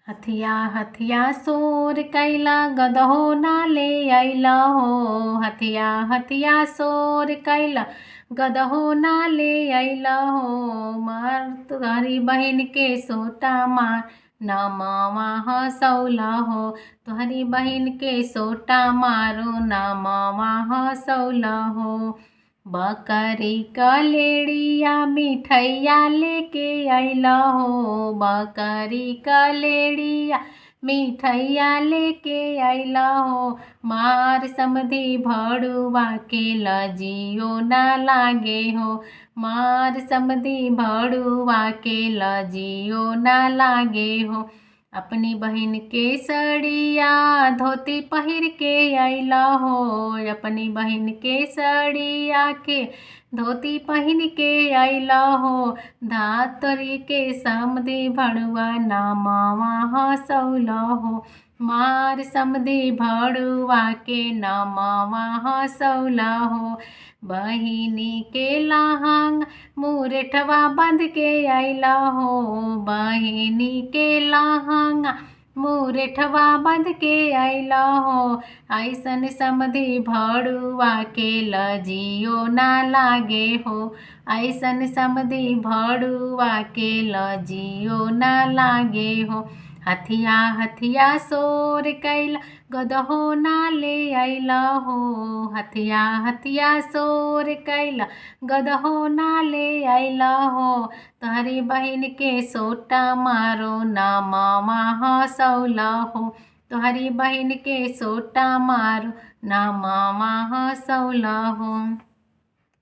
हथिया हथिया सोर कैला गदहो ना ले आइला हो। हथिया हथिया सोर कैला गदहो ना ले आइला हो। मार तुम्हारी बहन के सोटा मार ना मावा हंसौला हो। तुम्हारी बहन के सोटा मारो ना मावा हंसौला हो। बकरी का लेड़िया मिठैया लेके आइला हो। बकरी का लेड़िया मिठैया लेके आइला हो। मार समधी भड़ुआ के लजियो ना लागे हो। मार समधी भड़ुआ के लजियो ना लागे हो। अपनी बहन के सड़िया धोती पहिर के आइला हो। अपनी बहन के सड़िया के धोती पहन के आइला हो। धातरी के समधी भड़ुआ ना मावा हंसौला हो। मार समधी भड़ुआ के ना मावा हंसौला हो। बहिनी के लहंग मुरेठवा बांध के आइला हो। बहिनी के लहंग मुरेठवा बांध के आइला हो। ऐसन समधी भड़ुआ के लजियो ना लागे हो। ऐसन समधी भड़ुआ के लजियो ना लागे हो। हथिया हथिया सोर कैला गदहो ना ले आइला हो। हथिया हथिया सोर कैला गदहो ना ले आइला हो। तुम्हारी बहन के सोटा मारो ना मामा हंसौला हो। तुम्हारी बहन के सोटा मारो ना मामा हंसौला हो।